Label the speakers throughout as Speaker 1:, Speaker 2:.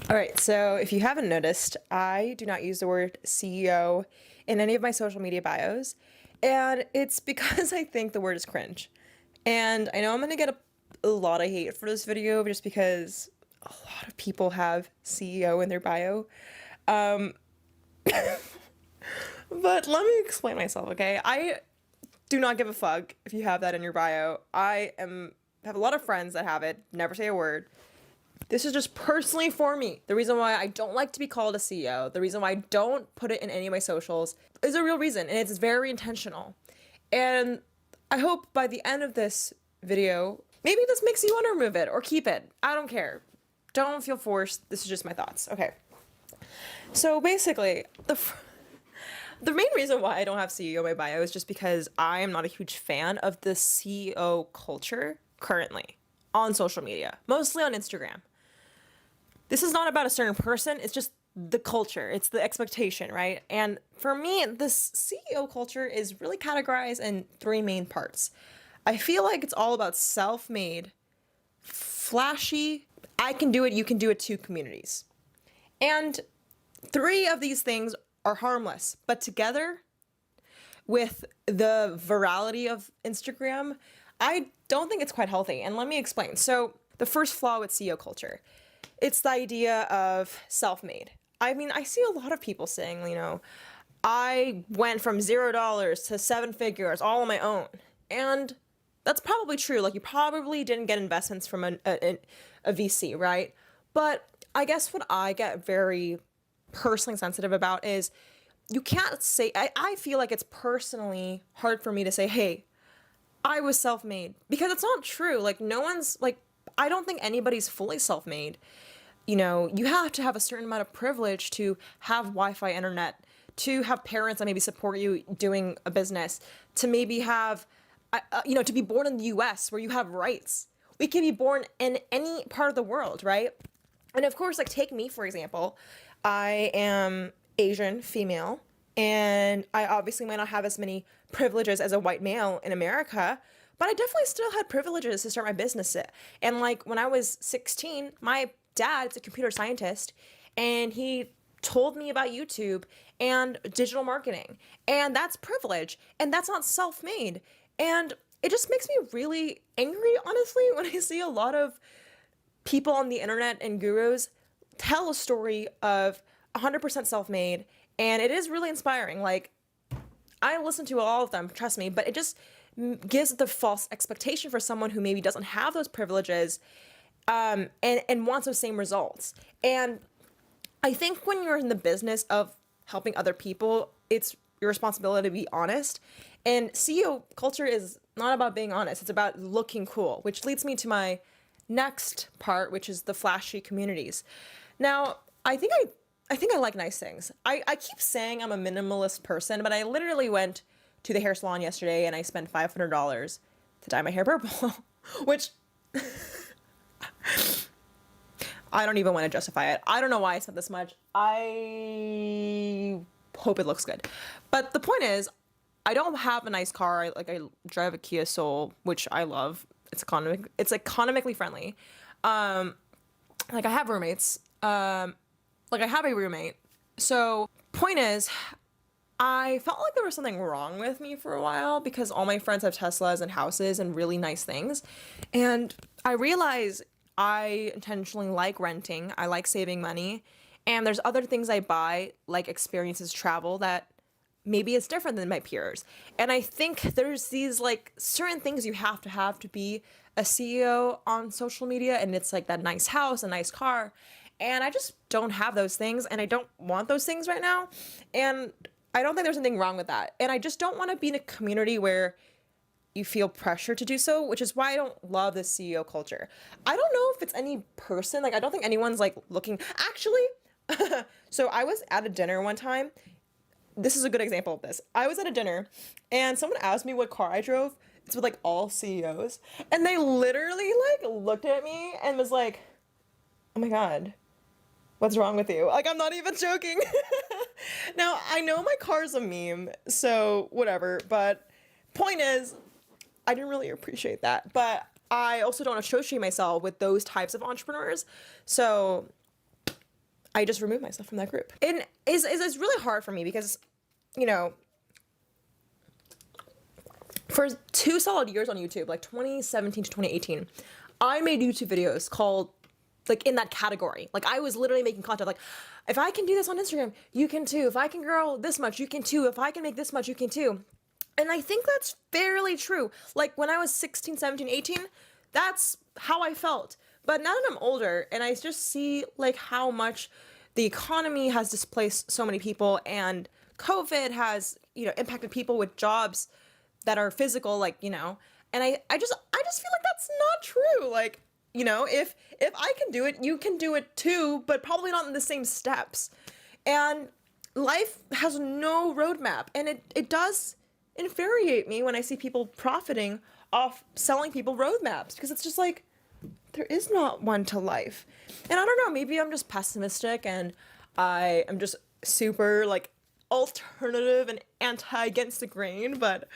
Speaker 1: All right, so if you haven't noticed, I do not use the word CEO in any of my social media bios, and it's because I think the word is cringe. And I know I'm gonna get a lot of hate for this video just because a lot of people have CEO in their bio. But let me explain myself, okay? I do not give a fuck if you have that in your bio. Have a lot of friends that have it, never say a word. This is just personally for me. The reason why I don't like to be called a CEO, the reason why I don't put it in any of my socials is a real reason, and it's very intentional. And I hope by the end of this video, maybe this makes you want to remove it or keep it. I don't care. Don't feel forced. This is just my thoughts. Okay. So basically, the main reason why I don't have CEO in my bio is just because I am not a huge fan of the CEO culture currently on social media, mostly on Instagram. This is not about a certain person, it's just the culture, it's the expectation, right? And for me, this CEO culture is really categorized in three main parts. I feel like it's all about self-made, flashy, I can do it, you can do it too communities. And three of these things are harmless, but together with the virality of Instagram, I don't think it's quite healthy. And let me explain. So the first flaw with CEO culture, it's the idea of self-made. I mean, I see a lot of people saying, I went from $0 to 7 figures all on my own. And that's probably true. Like, you probably didn't get investments from a VC, right? But I guess what I get very personally sensitive about is you can't say, I feel like it's personally hard for me to say, hey, I was self-made, because it's not true. Like, no one's like, I don't think anybody's fully self-made. You have to have a certain amount of privilege to have Wi-Fi internet, to have parents that maybe support you doing a business, to maybe have, to be born in the US where you have rights. We can be born in any part of the world, right? And of course, like, take me, for example. I am Asian female, and I obviously might not have as many privileges as a white male in America, but I definitely still had privileges to start my business. And like, when I was 16, my dad's a computer scientist, and he told me about YouTube and digital marketing, and that's privilege, and that's not self-made. And it just makes me really angry, honestly, when I see a lot of people on the internet and gurus tell a story of 100% self-made, and it is really inspiring. Like, I listen to all of them, trust me, but it just gives the false expectation for someone who maybe doesn't have those privileges, and wants those same results. And I think when you're in the business of helping other people, it's your responsibility to be honest. And CEO culture is not about being honest, it's about looking cool, which leads me to my next part, which is the flashy communities. Now, I think I like nice things. I keep saying I'm a minimalist person, but I literally went to the hair salon yesterday and I spent $500 to dye my hair purple, which I don't even want to justify it. I don't know why I spent this much. I hope it looks good. But the point is, I don't have a nice car. I drive a Kia Soul, which I love. It's economically friendly. I have roommates. I have a roommate. So point is, I felt like there was something wrong with me for a while because all my friends have Teslas and houses and really nice things. And I realized I intentionally like renting. I like saving money. And there's other things I buy, like experiences, travel, that maybe it's different than my peers. And I think there's these like certain things you have to be a CEO on social media. And it's like that nice house, a nice car. And I just don't have those things, and I don't want those things right now. And I don't think there's anything wrong with that. And I just don't want to be in a community where you feel pressure to do so, which is why I don't love this CEO culture. I don't know if it's any person, like, I don't think anyone's like looking, actually. So I was at a dinner one time. This is a good example of this. I was at a dinner and someone asked me what car I drove. It's with like all CEOs. And they literally like looked at me and was like, oh my God, what's wrong with you? Like, I'm not even joking. Now, I know my car's a meme, so whatever, but point is, I didn't really appreciate that. But I also don't associate myself with those types of entrepreneurs. So I just removed myself from that group. And it's really hard for me because, you know, for 2 solid years on YouTube, like 2017 to 2018, I made YouTube videos called, like, in that category. Like, I was literally making content like, if I can do this on Instagram, you can too. If I can grow this much, you can too. If I can make this much, you can too. And I think that's fairly true. Like, when I was 16, 17, 18, that's how I felt. But now that I'm older and I just see, like, how much the economy has displaced so many people, and COVID has, you know, impacted people with jobs that are physical, like, you know, and I just feel like that's not true. Like, you know, if I can do it, you can do it too, but probably not in the same steps. And life has no roadmap, and it does infuriate me when I see people profiting off selling people roadmaps, because it's just like, there is not one to life. And I don't know, maybe I'm just pessimistic and I am just super, like, alternative and anti against the grain, but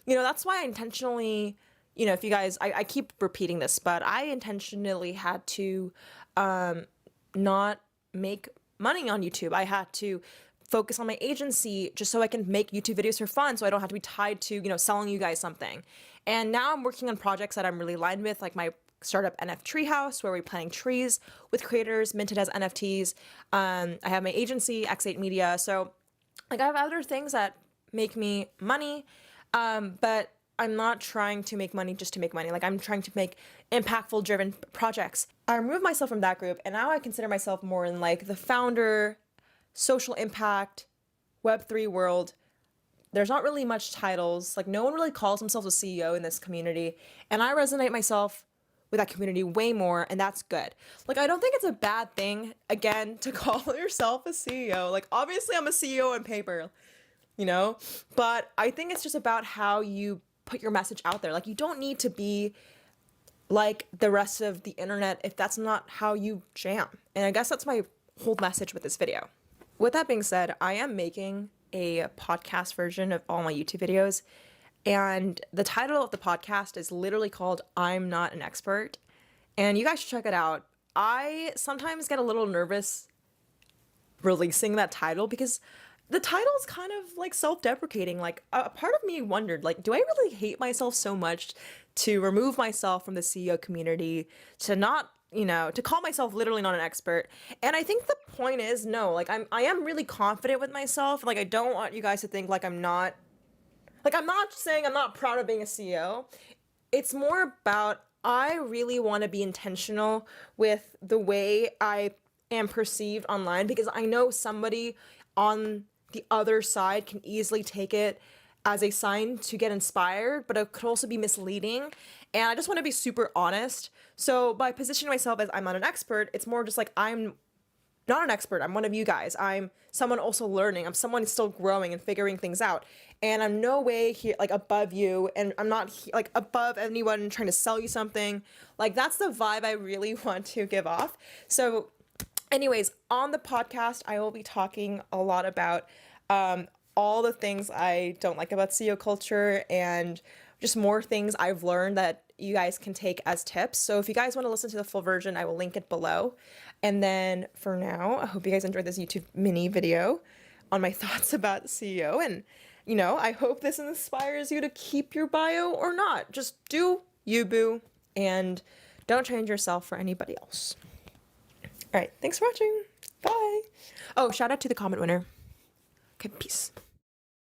Speaker 1: you know, that's why I intentionally, you know, if you guys, I keep repeating this, but I intentionally had to not make money on YouTube. I had to focus on my agency just so I can make YouTube videos for fun, so I don't have to be tied to, you know, selling you guys something. And now I'm working on projects that I'm really aligned with, like my startup NFT Treehouse, where we're planting trees with creators minted as NFTs. I have my agency, X8 Media. So, like, I have other things that make me money, but I'm not trying to make money just to make money. Like, I'm trying to make impactful, driven projects. I removed myself from that group, and now I consider myself more in, like, the founder, social impact, Web3 world. There's not really much titles. Like, no one really calls themselves a CEO in this community, and I resonate myself with that community way more, and that's good. Like, I don't think it's a bad thing, again, to call yourself a CEO. Like, obviously I'm a CEO on paper, you know, but I think it's just about how you put your message out there. Like, you don't need to be like the rest of the internet if that's not how you jam. And I guess that's my whole message with this video. With that being said, I am making a podcast version of all my YouTube videos, and the title of the podcast is literally called I'm Not an Expert, and you guys should check it out. I sometimes get a little nervous releasing that title because the title is kind of, like, self-deprecating. Like, a part of me wondered, like, do I really hate myself so much to remove myself from the CEO community, to not, you know, to call myself literally not an expert? And I think the point is, no, like, I am really confident with myself. Like, I don't want you guys to think like I'm not saying I'm not proud of being a CEO. It's more about, I really want to be intentional with the way I am perceived online, because I know somebody on the other side can easily take it as a sign to get inspired, but it could also be misleading. And I just want to be super honest. So by positioning myself as I'm not an expert, it's more just like, I'm not an expert. I'm one of you guys. I'm someone also learning. I'm someone still growing and figuring things out. And I'm no way here, like, above you. And I'm not like above anyone trying to sell you something. Like, that's the vibe I really want to give off. So anyways, on the podcast, I will be talking a lot about all the things I don't like about CEO culture, and just more things I've learned that you guys can take as tips. So if you guys want to listen to the full version, I will link it below. And then for now, I hope you guys enjoyed this YouTube mini video on my thoughts about CEO. And, you know, I hope this inspires you to keep your bio or not. Just do you, boo, and don't change yourself for anybody else. All right, thanks for watching. Bye. Oh, shout out to the comment winner. Okay, peace.